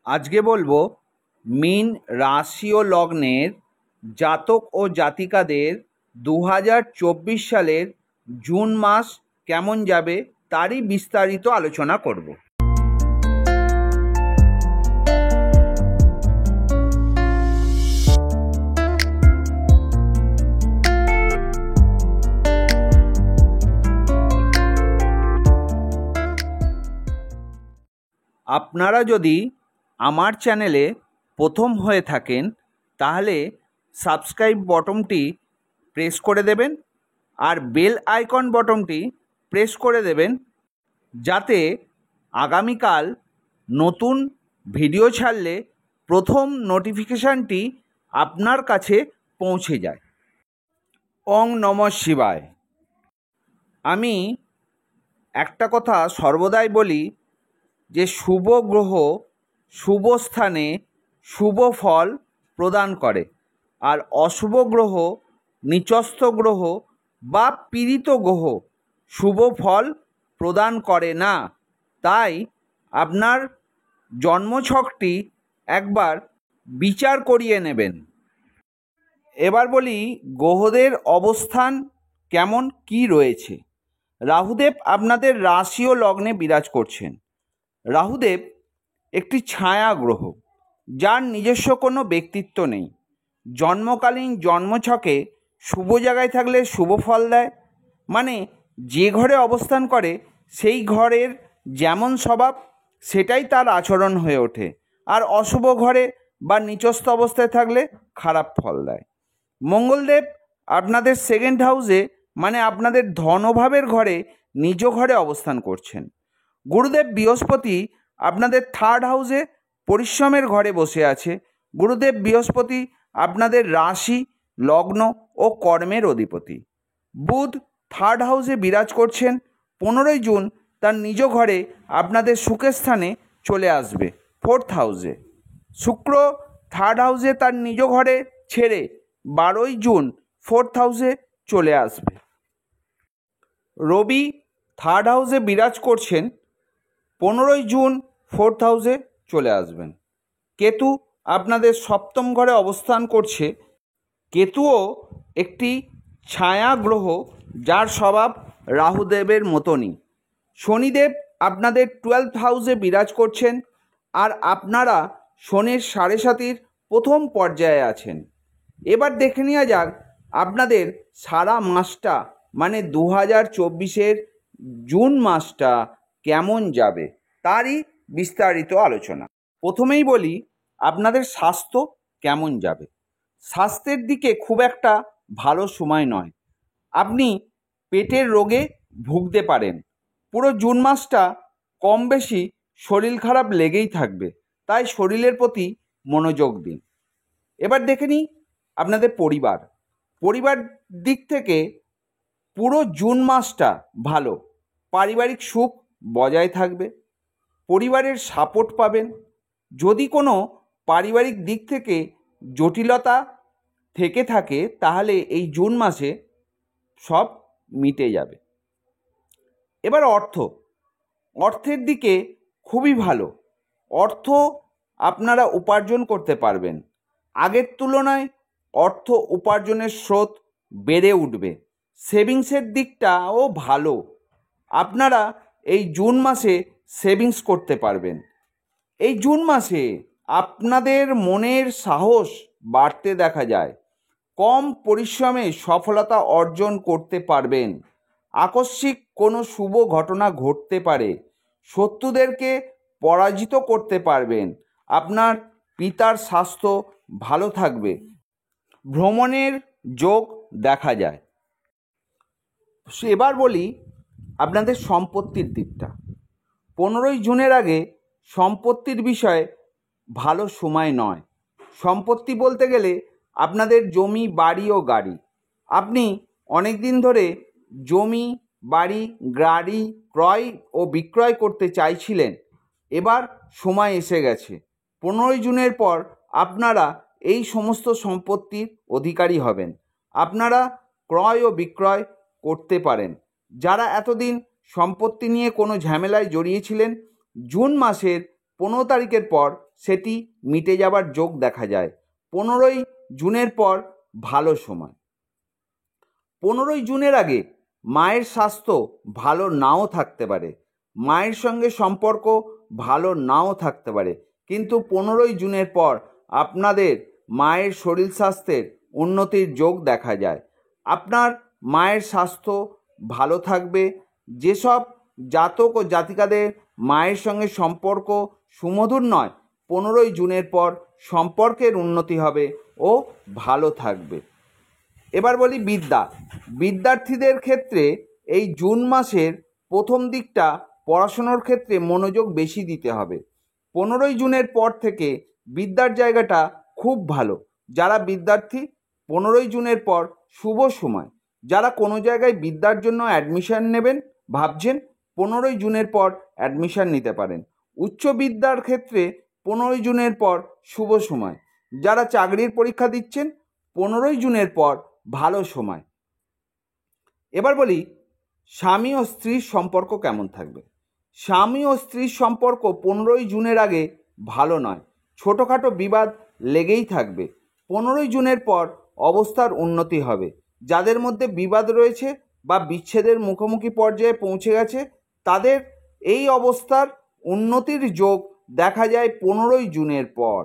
আজকে বলবো মীন রাশি ও লগ্নের জাতক ও জাতিকাদের 2024 সালের জুন মাস কেমন যাবে তারই বিস্তারিত আলোচনা করব। আপনারা যদি আমার চ্যানেলে প্রথম হয়ে থাকেন তাহলে সাবস্ক্রাইব বটনটি প্রেস করে দেবেন আর বেল আইকন বটনটি প্রেস করে দেবেন, যাতে আগামীকাল নতুন ভিডিও ছাড়লে প্রথম নোটিফিকেশানটি আপনার কাছে পৌঁছে যায়। ওং নমঃ শিবায়। আমি একটা কথা সর্বদাই বলি যে শুভ গ্রহ শুভ স্থানে শুভ ফল প্রদান করে, আর অশুভ গ্রহ নিচস্থ গ্রহ বা পীড়িত গ্রহ শুভ ফল প্রদান করে না। তাই আপনার জন্মছকটি একবার বিচার করিয়ে নেবেন। এবার বলি গ্রহদের অবস্থান কেমন কি রয়েছে। রাহুদেব আপনাদের রাশি ও লগ্নে বিরাজ করছেন। রাহুদেব একটি ছায়া গ্রহ, যার নিজস্ব কোনো ব্যক্তিত্ব নেই। জন্মকালীন জন্মছকে শুভ জায়গায় থাকলে শুভ ফল দেয়, মানে যে ঘরে অবস্থান করে সেই ঘরের যেমন স্বভাব সেটাই তার আচরণ হয়ে ওঠে, আর অশুভ ঘরে বা নিচস্থ অবস্থায় থাকলে খারাপ ফল দেয়। মঙ্গলদেব আপনাদের সেকেন্ড হাউসে, মানে আপনাদের ধনভাবের ঘরে নিজ ঘরে অবস্থান করছেন। গুরুদেব বৃহস্পতি আপনাদের থার্ড হাউসে পরিশ্রমের ঘরে বসে আছে। গুরুদেব বৃহস্পতি আপনাদের রাশি, লগ্ন ও কর্মের অধিপতি। বুধ থার্ড হাউসে বিরাজ করছেন। 15ই জুন তার নিজ ঘরে আপনাদের সুখের স্থানে চলে আসবে, ফোর্থ হাউসে। শুক্র থার্ড হাউসে তার নিজ ঘরে ছেড়ে 12ই জুন ফোর্থ হাউসে চলে আসবে। রবি থার্ড হাউসে বিরাজ করছেন। 15ই জুন ফোর্থ হাউসে চলে আসবেন। কেতু আপনাদের সপ্তম ঘরে অবস্থান করছে। কেতুও একটি ছায়া গ্রহ, যার স্বভাব রাহুদেবের মতনই। শনিদেব আপনাদের 12th হাউসে বিরাজ করছেন, আর আপনারা শনির সাড়ে সাতির প্রথম পর্যায়ে আছেন। এবার দেখে নেওয়া যাক আপনাদের সারা মাসটা, মানে 2024-এর জুন মাসটা কেমন যাবে তারই বিস্তারিত আলোচনা। প্রথমেই বলি আপনাদের স্বাস্থ্য কেমন যাবে। স্বাস্থ্যের দিকে খুব একটা ভালো সময় নয়। আপনি পেটের রোগে ভুগতে পারেন। পুরো জুন মাসটা কম বেশি শরীর খারাপ লেগেই থাকবে, তাই শরীরের প্রতি মনোযোগ দিন। এবার দেখে নিই আপনাদের পরিবার দিক থেকে পুরো জুন মাসটা ভালো। পারিবারিক সুখ বজায় থাকবে, পরিবারের সাপোর্ট পাবেন। যদি কোনো পারিবারিক দিক থেকে জটিলতা থেকে থাকে তাহলে এই জুন মাসে সব মিটে যাবে। এবার অর্থের দিকে খুবই ভালো। অর্থ আপনারা উপার্জন করতে পারবেন। আগের তুলনায় অর্থ উপার্জনের স্রোত বেড়ে উঠবে। সেভিংসের দিকটাও ভালো। আপনারা এই জুন মাসে সেভিংস করতে পারবেন। এই জুন মাসে আপনাদের মনের সাহস বাড়তে দেখা যায়। কম পরিশ্রমে সফলতা অর্জন করতে পারবেন। আকস্মিক কোনো শুভ ঘটনা ঘটতে পারে। শত্রুদেরকে পরাজিত করতে পারবেন। আপনার পিতার স্বাস্থ্য ভালো থাকবে। ভ্রমণের যোগ দেখা যায়। এবার বলি আপনাদের সম্পত্তির দিকটা। 15ই জুনের আগে সম্পত্তির বিষয়ে ভালো সময় নয়। সম্পত্তি বলতে গেলে আপনাদের জমি, বাড়ি ও গাড়ি। আপনি অনেক দিন ধরে জমি, বাড়ি, গাড়ি ক্রয় ও বিক্রয় করতে চাইছিলেন। এবার সময় এসে গেছে। 15ই জুনের পর আপনারা এই সমস্ত সম্পত্তির অধিকারী হবেন। আপনারা ক্রয় ও বিক্রয় করতে পারেন। যারা এতদিন সম্পত্তি নিয়ে কোনো ঝামেলায় জড়িয়েছিলেন, জুন মাসের 15 তারিখের পর সেটি মিটে যাবার যোগ দেখা যায়। 15ই জুনের পর ভালো সময়। 15ই জুনের আগে মায়ের স্বাস্থ্য ভালো নাও থাকতে পারে, মায়ের সঙ্গে সম্পর্ক ভালো নাও থাকতে পারে, কিন্তু 15ই জুনের পর আপনাদের মায়ের শরীর স্বাস্থ্যের উন্নতির যোগ দেখা যায়। আপনার মায়ের স্বাস্থ্য ভালো থাকবে। যেসব জাতক ও জাতিকাদের মায়ের সঙ্গে সম্পর্ক সুমধুর নয়, 15ই জুনের পর সম্পর্কের উন্নতি হবে ও ভালো থাকবে। এবার বলি বিদ্যার্থীদের ক্ষেত্রে এই জুন মাসের প্রথম দিকটা পড়াশোনার ক্ষেত্রে মনোযোগ বেশি দিতে হবে। 15ই জুনের পর থেকে বিদ্যার জায়গাটা খুব ভালো। যারা বিদ্যার্থী 15ই জুনের পর শুভ সময়। যারা কোনো জায়গায় বিদ্যার জন্য অ্যাডমিশন নেবেন ভাবছেন, 15ই জুনের পর অ্যাডমিশন নিতে পারেন। উচ্চ বিদ্যার ক্ষেত্রে 15ই জুনের পর শুভ সময়। যারা চাকরির পরীক্ষা দিচ্ছেন 15ই জুনের পর ভালো সময়। এবার বলি স্বামী ও স্ত্রীর সম্পর্ক কেমন থাকবে। স্বামী ও স্ত্রীর সম্পর্ক 15ই জুনের আগে ভালো নয়, ছোটোখাটো বিবাদ লেগেই থাকবে। 15ই জুনের পর অবস্থার উন্নতি হবে। যাদের মধ্যে বিবাদ রয়েছে বা বিচ্ছেদের মুখোমুখি পর্যায়ে পৌঁছে গেছে, তাদের এই অবস্থার উন্নতির যোগ দেখা যায় 15ই জুনের পর।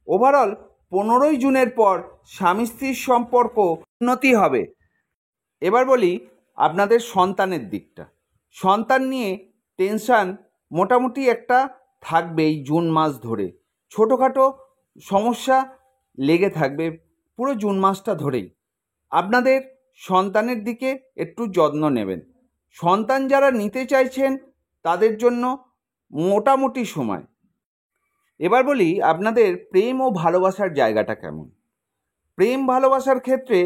ওভারঅল 15ই জুনের পর স্বামী স্ত্রীর সম্পর্ক উন্নতি হবে। এবার বলি আপনাদের সন্তানের দিকটা। সন্তান নিয়ে টেনশান মোটামুটি একটা থাকবেই জুন মাস ধরে। ছোটোখাটো সমস্যা লেগে থাকবে পুরো জুন মাসটা ধরেই। আপনাদের সন্তানের দিকে একটু যত্ন নেবেন। সন্তান যারা নিতে চাইছেন তাদের জন্য মোটামুটি সময়। এবার বলি আপনাদের প্রেম ও ভালোবাসার জায়গাটা কেমন। প্রেম ভালোবাসার ক্ষেত্রে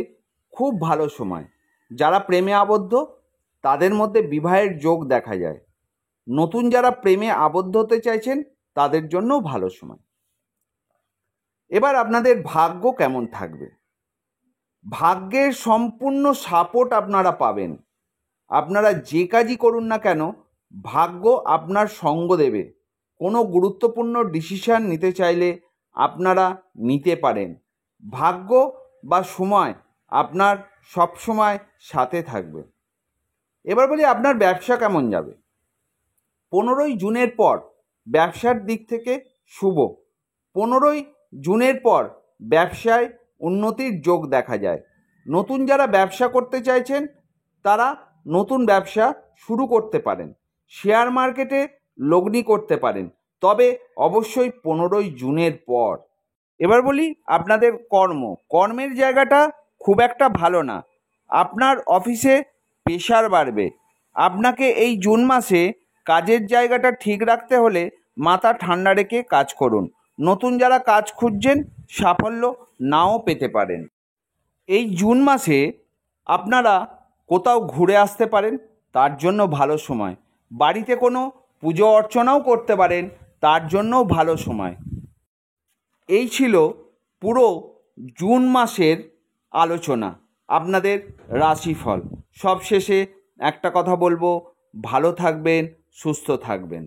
খুব ভালো সময়। যারা প্রেমে আবদ্ধ তাদের মধ্যে বিবাহের যোগ দেখা যায়। নতুন যারা প্রেমে আবদ্ধ হতে চাইছেন তাদের জন্যও ভালো সময়। এবার আপনাদের ভাগ্য কেমন থাকবে। ভাগ্যের সম্পূর্ণ সাপোর্ট আপনারা পাবেন। আপনারা যে কাজই করুন না কেন ভাগ্য আপনার সঙ্গ দেবে। কোনো গুরুত্বপূর্ণ ডিসিশন নিতে চাইলে আপনারা নিতে পারেন। ভাগ্য বা সময় আপনার সব সময় সাথে থাকবে। এবার বলি আপনার ব্যবসা কেমন যাবে। 15ই জুনের পর ব্যবসার দিক থেকে শুভ। 15ই জুনের পর ব্যবসায় উন্নতির যোগ দেখা যায়। নতুন যারা ব্যবসা করতে চাইছেন তারা নতুন ব্যবসা শুরু করতে পারেন। শেয়ার মার্কেটে লগ্নি করতে পারেন, তবে অবশ্যই 15ই জুনের পর। এবার বলি আপনাদের কর্মের জায়গাটা খুব একটা ভালো না। আপনার অফিসে প্রেশার বাড়বে। আপনাকে এই জুন মাসে কাজের জায়গাটা ঠিক রাখতে হলে মাথা ঠান্ডা রেখে কাজ করুন। নতুন যারা কাজ খুঁজছেন সাফল্য নাও পেতে পারেন। এই জুন মাসে আপনারা কোথাও ঘুরে আসতে পারেন, তার জন্য ভালো সময়। বাড়িতে কোনো পুজো অর্চনাও করতে পারেন, তার জন্যও ভালো সময়। এই ছিল পুরো জুন মাসের আলোচনা, আপনাদের রাশিফল। সবশেষে একটা কথা বলবো, ভালো থাকবেন, সুস্থ থাকবেন।